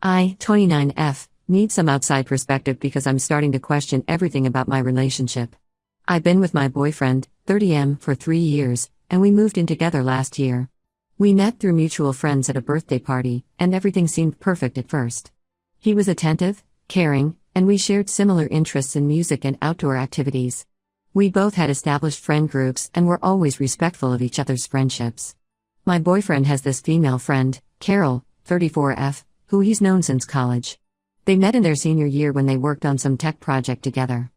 I, 29F, need some outside perspective because I'm starting to question everything about my relationship. I've been with my boyfriend, 30M, for 3 years, and we moved in together last year. We met through mutual friends at a birthday party, and everything seemed perfect at first. He was attentive, caring, and we shared similar interests in music and outdoor activities. We both had established friend groups and were always respectful of each other's friendships. My boyfriend has this female friend, Carol, 34F, who he's known since college. They met in their senior year when they worked on some tech project together.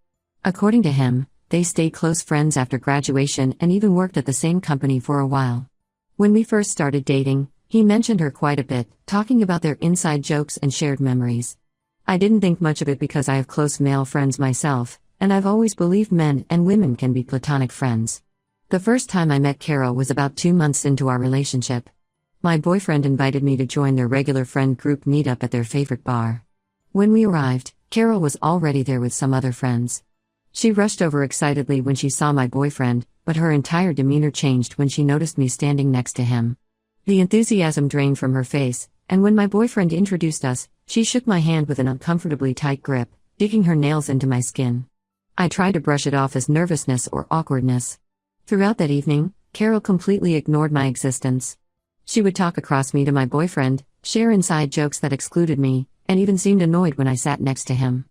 According to him, they stayed close friends after graduation and even worked at the same company for a while. When we first started dating, he mentioned her quite a bit, talking about their inside jokes and shared memories. I didn't think much of it because I have close male friends myself, and I've always believed men and women can be platonic friends. The first time I met Carol was about 2 months into our relationship. My boyfriend invited me to join their regular friend group meetup at their favorite bar. When we arrived, Carol was already there with some other friends. She rushed over excitedly when she saw my boyfriend, but her entire demeanor changed when she noticed me standing next to him. The enthusiasm drained from her face, and when my boyfriend introduced us, she shook my hand with an uncomfortably tight grip, digging her nails into my skin. I tried to brush it off as nervousness or awkwardness. Throughout that evening, Carol completely ignored my existence. She would talk across me to my boyfriend, share inside jokes that excluded me, and even seemed annoyed when I sat next to him.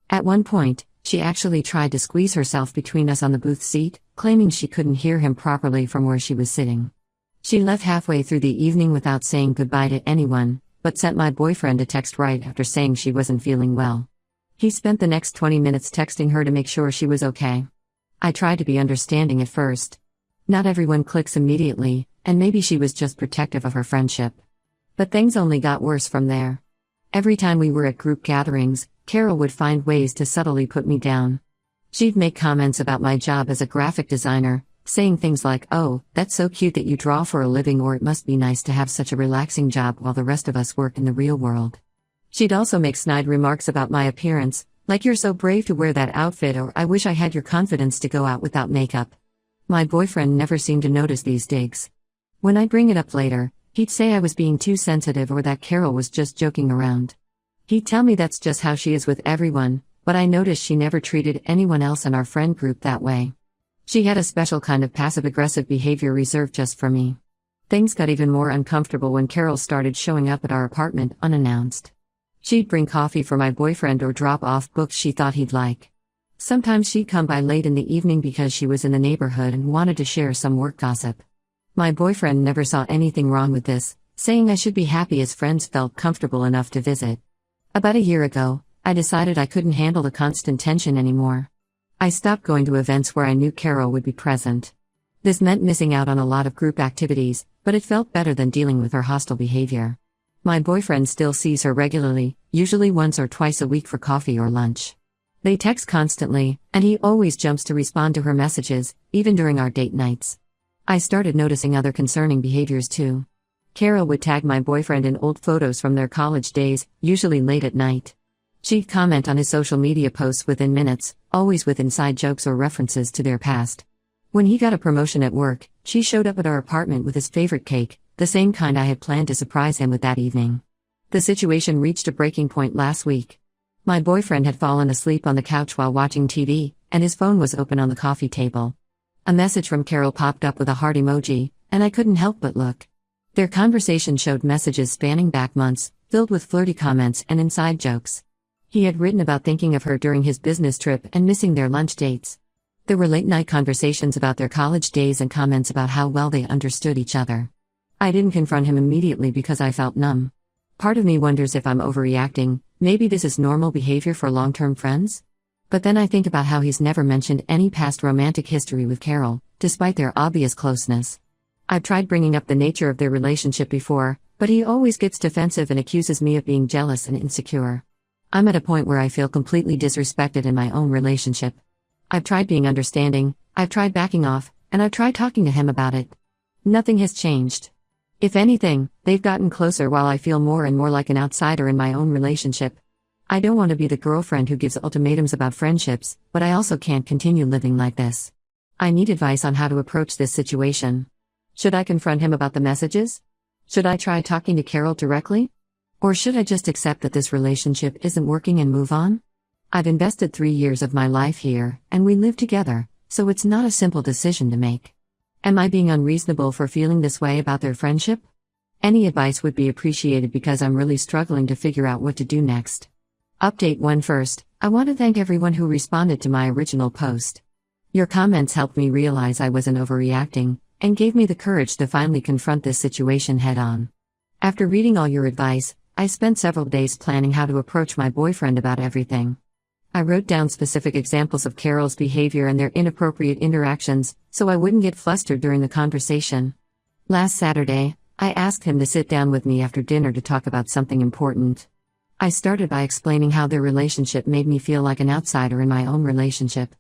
At one point, she actually tried to squeeze herself between us on the booth seat, claiming she couldn't hear him properly from where she was sitting. She left halfway through the evening without saying goodbye to anyone, but sent my boyfriend a text right after saying she wasn't feeling well. He spent the next 20 minutes texting her to make sure she was okay. I tried to be understanding at first. Not everyone clicks immediately, and maybe she was just protective of her friendship. But things only got worse from there. Every time we were at group gatherings, Carol would find ways to subtly put me down. She'd make comments about my job as a graphic designer, saying things like, "Oh, that's so cute that you draw for a living," or "It must be nice to have such a relaxing job while the rest of us work in the real world." She'd also make snide remarks about my appearance, like "You're so brave to wear that outfit," or "I wish I had your confidence to go out without makeup." My boyfriend never seemed to notice these digs. When I'd bring it up later, he'd say I was being too sensitive or that Carol was just joking around. He'd tell me that's just how she is with everyone, but I noticed she never treated anyone else in our friend group that way. She had a special kind of passive-aggressive behavior reserved just for me. Things got even more uncomfortable when Carol started showing up at our apartment unannounced. She'd bring coffee for my boyfriend or drop off books she thought he'd like. Sometimes she'd come by late in the evening because she was in the neighborhood and wanted to share some work gossip. My boyfriend never saw anything wrong with this, saying I should be happy his friends felt comfortable enough to visit. About a year ago, I decided I couldn't handle the constant tension anymore. I stopped going to events where I knew Carol would be present. This meant missing out on a lot of group activities, but it felt better than dealing with her hostile behavior. My boyfriend still sees her regularly, usually once or twice a week for coffee or lunch. They text constantly, and he always jumps to respond to her messages, even during our date nights. I started noticing other concerning behaviors too. Carol would tag my boyfriend in old photos from their college days, usually late at night. She'd comment on his social media posts within minutes, always with inside jokes or references to their past. When he got a promotion at work, she showed up at our apartment with his favorite cake, the same kind I had planned to surprise him with that evening. The situation reached a breaking point last week. My boyfriend had fallen asleep on the couch while watching TV, and his phone was open on the coffee table. A message from Carol popped up with a heart emoji, and I couldn't help but look. Their conversation showed messages spanning back months, filled with flirty comments and inside jokes. He had written about thinking of her during his business trip and missing their lunch dates. There were late-night conversations about their college days and comments about how well they understood each other. I didn't confront him immediately because I felt numb. Part of me wonders if I'm overreacting, maybe this is normal behavior for long-term friends? But then I think about how he's never mentioned any past romantic history with Carol, despite their obvious closeness. I've tried bringing up the nature of their relationship before, but he always gets defensive and accuses me of being jealous and insecure. I'm at a point where I feel completely disrespected in my own relationship. I've tried being understanding, I've tried backing off, and I've tried talking to him about it. Nothing has changed. If anything, they've gotten closer while I feel more and more like an outsider in my own relationship. I don't want to be the girlfriend who gives ultimatums about friendships, but I also can't continue living like this. I need advice on how to approach this situation. Should I confront him about the messages? Should I try talking to Carol directly? Or should I just accept that this relationship isn't working and move on? I've invested 3 years of my life here, and we live together, so it's not a simple decision to make. Am I being unreasonable for feeling this way about their friendship? Any advice would be appreciated because I'm really struggling to figure out what to do next. Update 1 first, I want to thank everyone who responded to my original post. Your comments helped me realize I wasn't overreacting, and gave me the courage to finally confront this situation head-on. After reading all your advice, I spent several days planning how to approach my boyfriend about everything. I wrote down specific examples of Carol's behavior and their inappropriate interactions, so I wouldn't get flustered during the conversation. Last Saturday, I asked him to sit down with me after dinner to talk about something important. I started by explaining how their relationship made me feel like an outsider in my own relationship.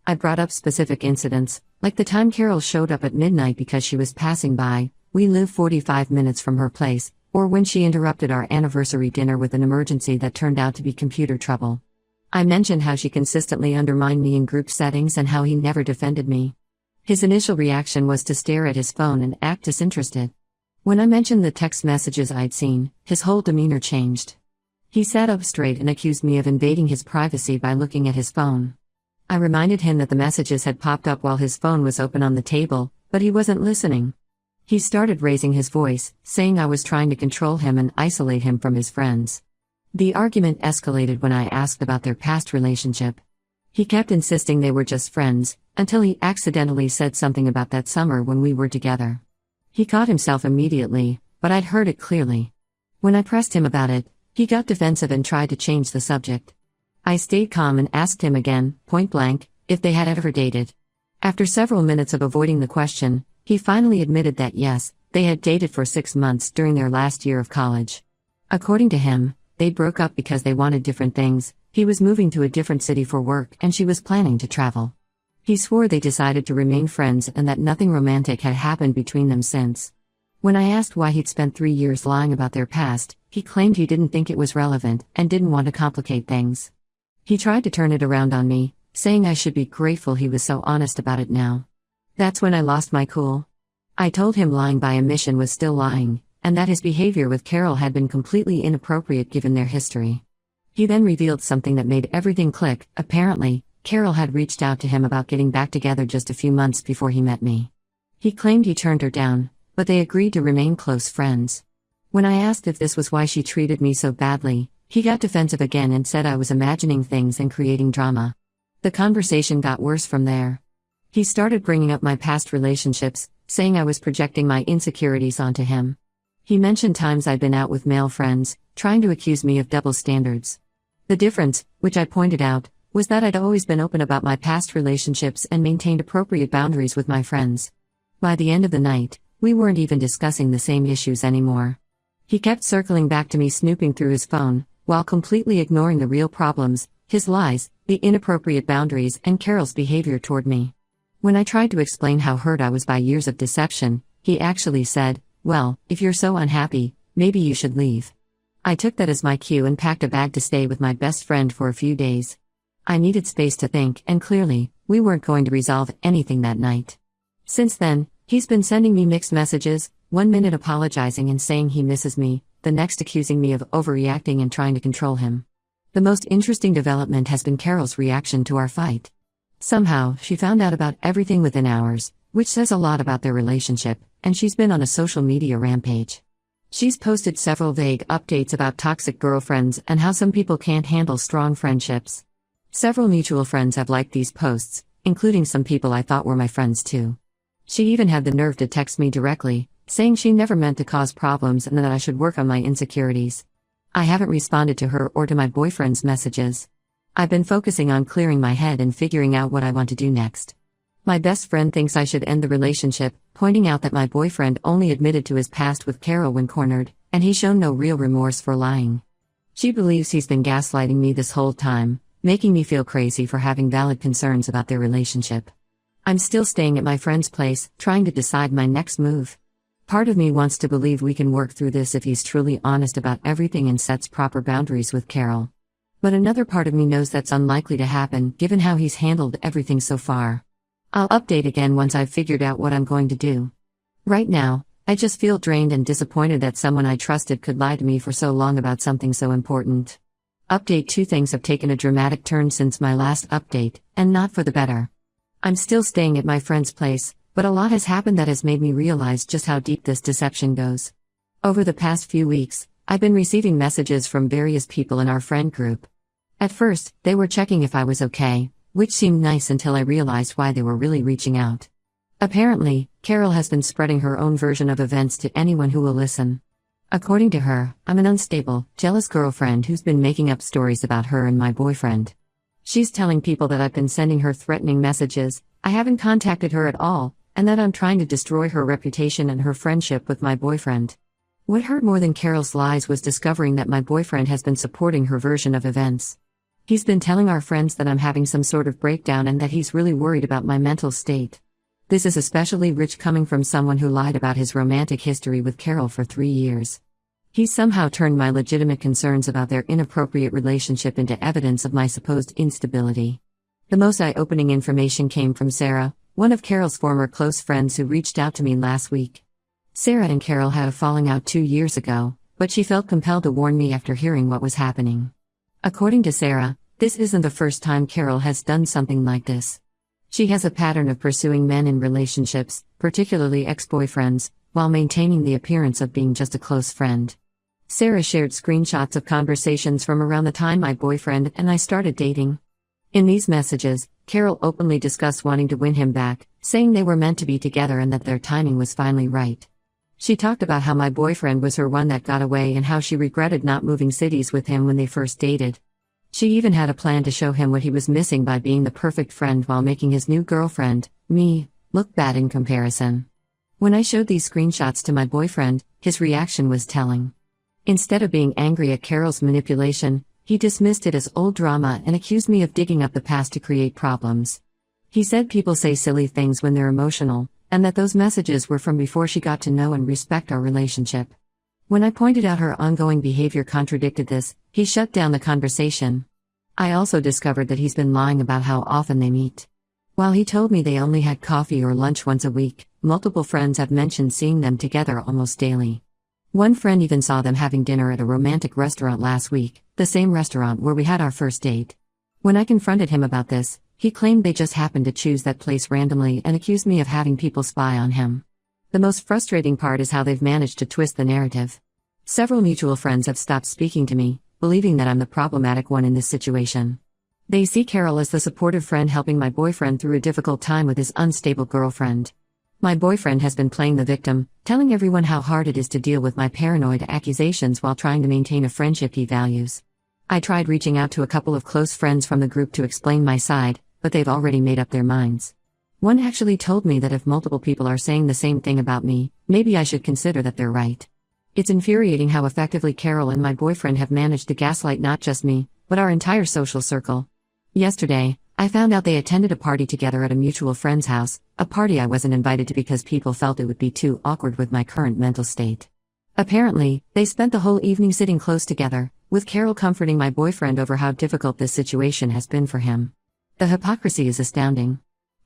I brought up specific incidents, like the time Carol showed up at midnight because she was passing by. We live 45 minutes from her place, or when she interrupted our anniversary dinner with an emergency that turned out to be computer trouble. I mentioned how she consistently undermined me in group settings and how he never defended me. His initial reaction was to stare at his phone and act disinterested. When I mentioned the text messages I'd seen, his whole demeanor changed. He sat up straight and accused me of invading his privacy by looking at his phone. I reminded him that the messages had popped up while his phone was open on the table, but he wasn't listening. He started raising his voice, saying I was trying to control him and isolate him from his friends. The argument escalated when I asked about their past relationship. He kept insisting they were just friends, until he accidentally said something about that summer when we were together. He caught himself immediately, but I'd heard it clearly. When I pressed him about it, he got defensive and tried to change the subject. I stayed calm and asked him again, point blank, if they had ever dated. After several minutes of avoiding the question, he finally admitted that yes, they had dated for 6 months during their last year of college. According to him, they broke up because they wanted different things. He was moving to a different city for work and she was planning to travel. He swore they decided to remain friends and that nothing romantic had happened between them since. When I asked why he'd spent 3 years lying about their past, he claimed he didn't think it was relevant and didn't want to complicate things. He tried to turn it around on me, saying I should be grateful he was so honest about it now. That's when I lost my cool. I told him lying by omission was still lying, and that his behavior with Carol had been completely inappropriate given their history. He then revealed something that made everything click. Apparently, Carol had reached out to him about getting back together just a few months before he met me. He claimed he turned her down, but they agreed to remain close friends. When I asked if this was why she treated me so badly, he got defensive again and said I was imagining things and creating drama. The conversation got worse from there. He started bringing up my past relationships, saying I was projecting my insecurities onto him. He mentioned times I'd been out with male friends, trying to accuse me of double standards. The difference, which I pointed out, was that I'd always been open about my past relationships and maintained appropriate boundaries with my friends. By the end of the night, we weren't even discussing the same issues anymore. He kept circling back to me, snooping through his phone, while completely ignoring the real problems, his lies, the inappropriate boundaries, and Carol's behavior toward me. When I tried to explain how hurt I was by years of deception, he actually said, "Well, if you're so unhappy, maybe you should leave." I took that as my cue and packed a bag to stay with my best friend for a few days. I needed space to think, and clearly, we weren't going to resolve anything that night. Since then, he's been sending me mixed messages, 1 minute apologizing and saying he misses me, the next accusing me of overreacting and trying to control him. The most interesting development has been Carol's reaction to our fight. Somehow, she found out about everything within hours, which says a lot about their relationship, and she's been on a social media rampage. She's posted several vague updates about toxic girlfriends and how some people can't handle strong friendships. Several mutual friends have liked these posts, including some people I thought were my friends too. She even had the nerve to text me directly, saying she never meant to cause problems and that I should work on my insecurities. I haven't responded to her or to my boyfriend's messages. I've been focusing on clearing my head and figuring out what I want to do next. My best friend thinks I should end the relationship, pointing out that my boyfriend only admitted to his past with Carol when cornered, and he's shown no real remorse for lying. She believes he's been gaslighting me this whole time, making me feel crazy for having valid concerns about their relationship. I'm still staying at my friend's place, trying to decide my next move. Part of me wants to believe we can work through this if he's truly honest about everything and sets proper boundaries with Carol. But another part of me knows that's unlikely to happen, given how he's handled everything so far. I'll update again once I've figured out what I'm going to do. Right now, I just feel drained and disappointed that someone I trusted could lie to me for so long about something so important. Update 2: Things have taken a dramatic turn since my last update, and not for the better. I'm still staying at my friend's place, but a lot has happened that has made me realize just how deep this deception goes. Over the past few weeks, I've been receiving messages from various people in our friend group. At first, they were checking if I was okay, which seemed nice until I realized why they were really reaching out. Apparently, Carol has been spreading her own version of events to anyone who will listen. According to her, I'm an unstable, jealous girlfriend who's been making up stories about her and my boyfriend. She's telling people that I've been sending her threatening messages, I haven't contacted her at all, and that I'm trying to destroy her reputation and her friendship with my boyfriend. What hurt more than Carol's lies was discovering that my boyfriend has been supporting her version of events. He's been telling our friends that I'm having some sort of breakdown and that he's really worried about my mental state. This is especially rich coming from someone who lied about his romantic history with Carol for 3 years. He's somehow turned my legitimate concerns about their inappropriate relationship into evidence of my supposed instability. The most eye-opening information came from Sarah, one of Carol's former close friends who reached out to me last week. Sarah and Carol had a falling out 2 years ago, but she felt compelled to warn me after hearing what was happening. According to Sarah, this isn't the first time Carol has done something like this. She has a pattern of pursuing men in relationships, particularly ex-boyfriends, while maintaining the appearance of being just a close friend. Sarah shared screenshots of conversations from around the time my boyfriend and I started dating. In these messages, Carol openly discussed wanting to win him back, saying they were meant to be together and that their timing was finally right. She talked about how my boyfriend was her one that got away and how she regretted not moving cities with him when they first dated. She even had a plan to show him what he was missing by being the perfect friend while making his new girlfriend, me, look bad in comparison. When I showed these screenshots to my boyfriend, his reaction was telling. Instead of being angry at Carol's manipulation, he dismissed it as old drama and accused me of digging up the past to create problems. He said people say silly things when they're emotional, and that those messages were from before she got to know and respect our relationship. When I pointed out her ongoing behavior contradicted this, he shut down the conversation. I also discovered that he's been lying about how often they meet. While he told me they only had coffee or lunch once a week, multiple friends have mentioned seeing them together almost daily. One friend even saw them having dinner at a romantic restaurant last week, the same restaurant where we had our first date. When I confronted him about this, he claimed they just happened to choose that place randomly and accused me of having people spy on him. The most frustrating part is how they've managed to twist the narrative. Several mutual friends have stopped speaking to me, believing that I'm the problematic one in this situation. They see Carol as the supportive friend helping my boyfriend through a difficult time with his unstable girlfriend. My boyfriend has been playing the victim, telling everyone how hard it is to deal with my paranoid accusations while trying to maintain a friendship he values. I tried reaching out to a couple of close friends from the group to explain my side, but they've already made up their minds. One actually told me that if multiple people are saying the same thing about me, maybe I should consider that they're right. It's infuriating how effectively Carol and my boyfriend have managed to gaslight not just me, but our entire social circle. Yesterday, I found out they attended a party together at a mutual friend's house, a party I wasn't invited to because people felt it would be too awkward with my current mental state. Apparently, they spent the whole evening sitting close together, with Carol comforting my boyfriend over how difficult this situation has been for him. The hypocrisy is astounding.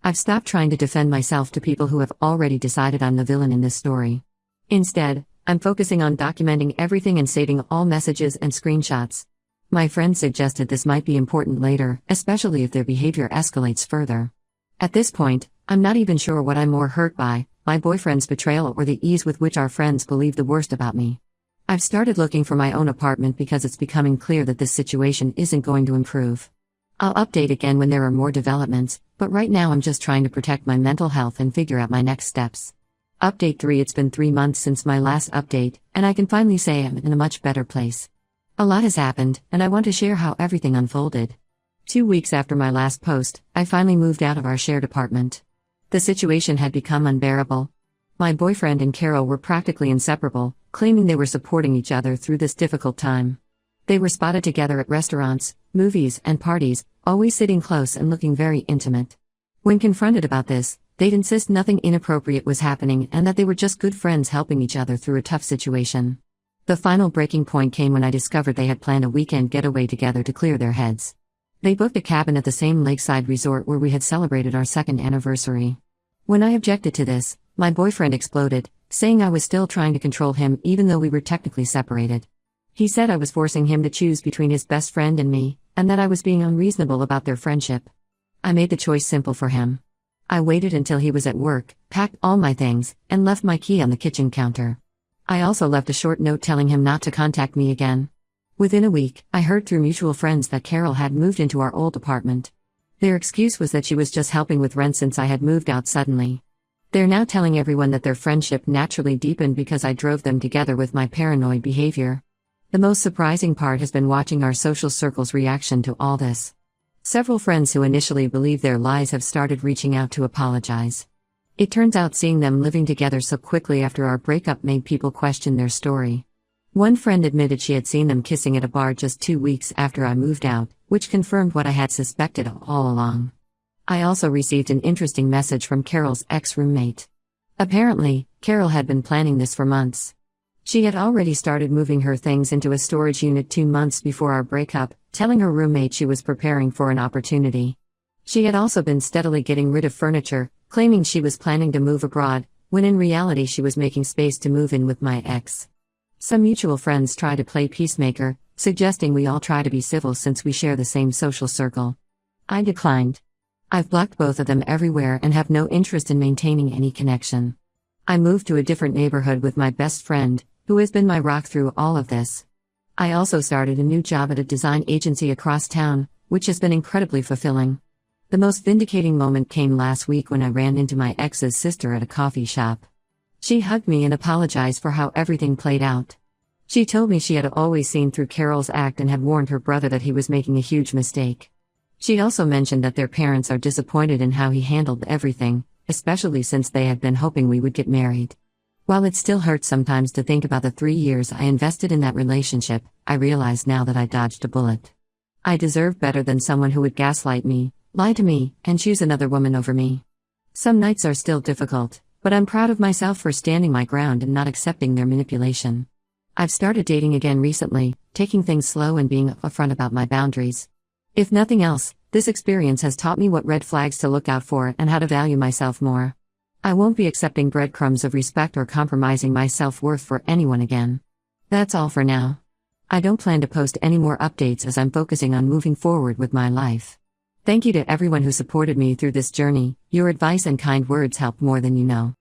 I've stopped trying to defend myself to people who have already decided I'm the villain in this story. Instead, I'm focusing on documenting everything and saving all messages and screenshots. My friend suggested this might be important later, especially if their behavior escalates further. At this point, I'm not even sure what I'm more hurt by, my boyfriend's betrayal or the ease with which our friends believe the worst about me. I've started looking for my own apartment because it's becoming clear that this situation isn't going to improve. I'll update again when there are more developments, but right now I'm just trying to protect my mental health and figure out my next steps. Update 3: It's been 3 months since my last update, and I can finally say I'm in a much better place. A lot has happened, and I want to share how everything unfolded. 2 weeks after my last post, I finally moved out of our shared apartment. The situation had become unbearable. My boyfriend and Carol were practically inseparable, claiming they were supporting each other through this difficult time. They were spotted together at restaurants, movies, and parties, always sitting close and looking very intimate. When confronted about this, they'd insist nothing inappropriate was happening and that they were just good friends helping each other through a tough situation. The final breaking point came when I discovered they had planned a weekend getaway together to clear their heads. They booked a cabin at the same lakeside resort where we had celebrated our second anniversary. When I objected to this, my boyfriend exploded, saying I was still trying to control him even though we were technically separated. He said I was forcing him to choose between his best friend and me, and that I was being unreasonable about their friendship. I made the choice simple for him. I waited until he was at work, packed all my things, and left my key on the kitchen counter. I also left a short note telling him not to contact me again. Within a week, I heard through mutual friends that Carol had moved into our old apartment. Their excuse was that she was just helping with rent since I had moved out suddenly. They're now telling everyone that their friendship naturally deepened because I drove them together with my paranoid behavior. The most surprising part has been watching our social circle's reaction to all this. Several friends who initially believed their lies have started reaching out to apologize. It turns out seeing them living together so quickly after our breakup made people question their story. One friend admitted she had seen them kissing at a bar just 2 weeks after I moved out, which confirmed what I had suspected all along. I also received an interesting message from Carol's ex-roommate. Apparently, Carol had been planning this for months. She had already started moving her things into a storage unit 2 months before our breakup, telling her roommate she was preparing for an opportunity. She had also been steadily getting rid of furniture, claiming she was planning to move abroad, when in reality she was making space to move in with my ex. Some mutual friends try to play peacemaker, suggesting we all try to be civil since we share the same social circle. I declined. I've blocked both of them everywhere and have no interest in maintaining any connection. I moved to a different neighborhood with my best friend, who has been my rock through all of this. I also started a new job at a design agency across town, which has been incredibly fulfilling. The most vindicating moment came last week when I ran into my ex's sister at a coffee shop. She hugged me and apologized for how everything played out. She told me she had always seen through Carol's act and had warned her brother that he was making a huge mistake. She also mentioned that their parents are disappointed in how he handled everything, especially since they had been hoping we would get married. While it still hurts sometimes to think about the 3 years I invested in that relationship, I realize now that I dodged a bullet. I deserve better than someone who would gaslight me, lie to me, and choose another woman over me. Some nights are still difficult, but I'm proud of myself for standing my ground and not accepting their manipulation. I've started dating again recently, taking things slow and being upfront about my boundaries. If nothing else, this experience has taught me what red flags to look out for and how to value myself more. I won't be accepting breadcrumbs of respect or compromising my self-worth for anyone again. That's all for now. I don't plan to post any more updates as I'm focusing on moving forward with my life. Thank you to everyone who supported me through this journey. Your advice and kind words helped more than you know.